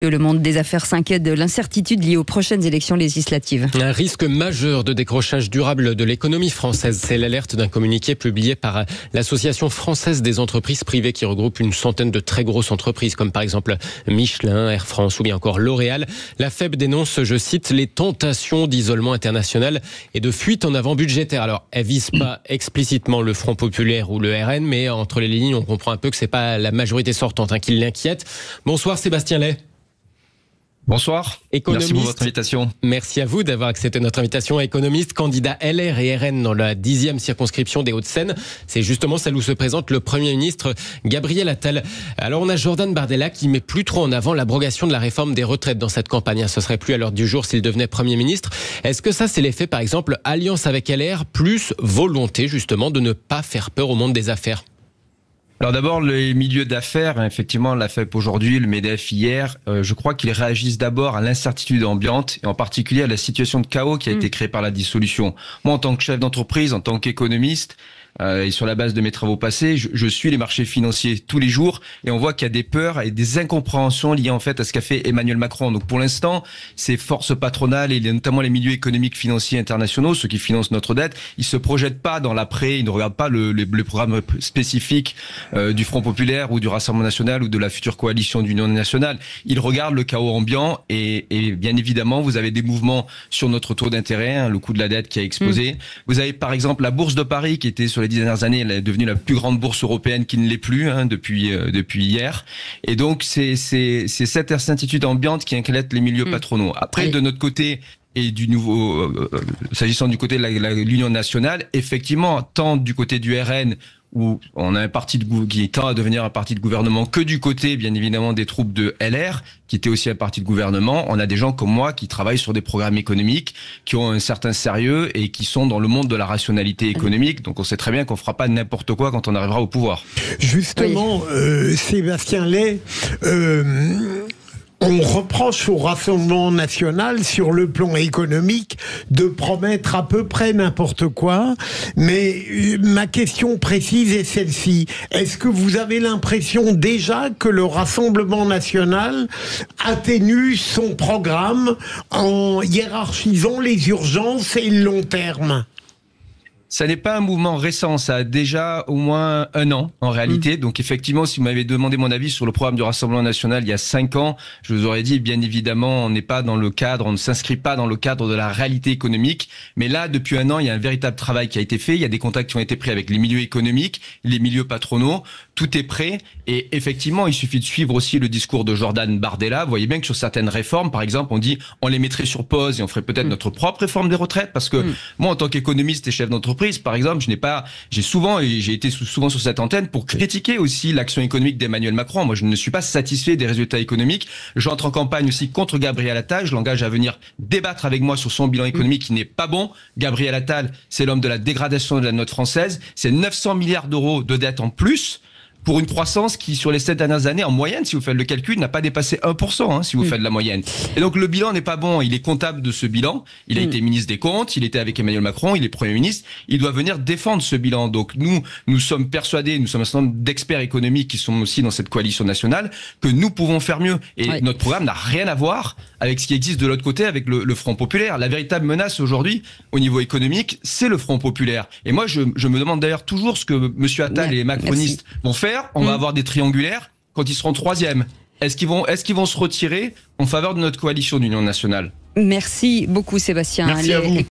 Le monde des affaires s'inquiète de l'incertitude liée aux prochaines élections législatives. Un risque majeur de décrochage durable de l'économie française. C'est l'alerte d'un communiqué publié par l'Association française des entreprises privées qui regroupe une centaine de très grosses entreprises comme par exemple Michelin, Air France ou bien encore L'Oréal. La FEB dénonce, je cite, les tentations d'isolement international et de fuite en avant budgétaire. Alors, elle vise pas explicitement le Front populaire ou le RN, mais entre les lignes, on comprend un peu que c'est pas la majorité sortante qui l'inquiète. Bonsoir Sébastien Lay. Bonsoir, économiste. Merci pour votre invitation. Merci à vous d'avoir accepté notre invitation. Économiste, candidat LR et RN dans la 10e circonscription des Hauts-de-Seine. C'est justement celle où se présente le Premier ministre Gabriel Attal. Alors on a Jordan Bardella qui met plus trop en avant l'abrogation de la réforme des retraites dans cette campagne. Ce serait plus à l'ordre du jour s'il devenait Premier ministre. Est-ce que ça c'est l'effet par exemple alliance avec LR plus volonté justement de ne pas faire peur au monde des affaires ? Alors d'abord, les milieux d'affaires, effectivement, la FEP aujourd'hui, le MEDEF hier, je crois qu'ils réagissent d'abord à l'incertitude ambiante et en particulier à la situation de chaos qui a été créée par la dissolution. Moi, en tant que chef d'entreprise, en tant qu'économiste, et sur la base de mes travaux passés, je suis les marchés financiers tous les jours et on voit qu'il y a des peurs et des incompréhensions liées en fait à ce qu'a fait Emmanuel Macron. Donc pour l'instant, ces forces patronales et notamment les milieux économiques financiers internationaux, ceux qui financent notre dette, ils se projettent pas dans l'après, ils ne regardent pas le programme spécifique du Front populaire ou du Rassemblement national ou de la future coalition d'union nationale. Ils regardent le chaos ambiant et bien évidemment, vous avez des mouvements sur notre taux d'intérêt, le coût de la dette qui a explosé. Vous avez par exemple la bourse de Paris qui était sur les 10 dernières années, elle est devenue la plus grande bourse européenne qui ne l'est plus depuis hier. Et donc c'est cette incertitude ambiante qui inquiète les milieux patronaux. Après, de notre côté et du nouveau, s'agissant du côté de l'Union nationale, effectivement, tant du côté du RN où on a un parti qui tend à devenir un parti de gouvernement que du côté, bien évidemment, des troupes de LR, qui était aussi un parti de gouvernement. On a des gens comme moi qui travaillent sur des programmes économiques, qui ont un certain sérieux et qui sont dans le monde de la rationalité économique. Donc on sait très bien qu'on fera pas n'importe quoi quand on arrivera au pouvoir. Justement, Sébastien Lay, on reproche au Rassemblement national, sur le plan économique, de promettre à peu près n'importe quoi. Mais ma question précise est celle-ci. Est-ce que vous avez l'impression déjà que le Rassemblement national atténue son programme en hiérarchisant les urgences et le long terme ? Ça n'est pas un mouvement récent, ça a déjà au moins un an en réalité. Donc effectivement, si vous m'avez demandé mon avis sur le programme du Rassemblement national il y a 5 ans, je vous aurais dit bien évidemment on n'est pas dans le cadre, on ne s'inscrit pas dans le cadre de la réalité économique. Mais là, depuis un an, il y a un véritable travail qui a été fait, il y a des contacts qui ont été pris avec les milieux économiques, les milieux patronaux, tout est prêt. Et effectivement, il suffit de suivre aussi le discours de Jordan Bardella. Vous voyez bien que sur certaines réformes, par exemple, on dit on les mettrait sur pause et on ferait peut-être notre propre réforme des retraites. Parce que moi, en tant qu'économiste et chef d'entreprise, par exemple, j'ai souvent été souvent sur cette antenne pour critiquer aussi l'action économique d'Emmanuel Macron. Moi, je ne suis pas satisfait des résultats économiques. J'entre en campagne aussi contre Gabriel Attal. Je l'engage à venir débattre avec moi sur son bilan économique qui n'est pas bon. Gabriel Attal, c'est l'homme de la dégradation de la note française. C'est 900 milliards d'euros de dettes en plus, pour une croissance qui, sur les 7 dernières années, en moyenne, si vous faites le calcul, n'a pas dépassé 1%, si vous faites la moyenne. Et donc, le bilan n'est pas bon. Il est comptable de ce bilan. Il a été ministre des Comptes. Il était avec Emmanuel Macron. Il est Premier ministre. Il doit venir défendre ce bilan. Donc, nous sommes persuadés, nous sommes un certain nombre d'experts économiques qui sont aussi dans cette coalition nationale, que nous pouvons faire mieux. Et notre programme n'a rien à voir avec ce qui existe de l'autre côté, avec le Front populaire. La véritable menace aujourd'hui, au niveau économique, c'est le Front populaire. Et moi, je me demande d'ailleurs toujours ce que M. Attal et les macronistes vont faire. On va avoir des triangulaires quand ils seront 3e. Est-ce qu'ils vont se retirer en faveur de notre coalition d'union nationale ? Merci beaucoup Sébastien. Merci à vous.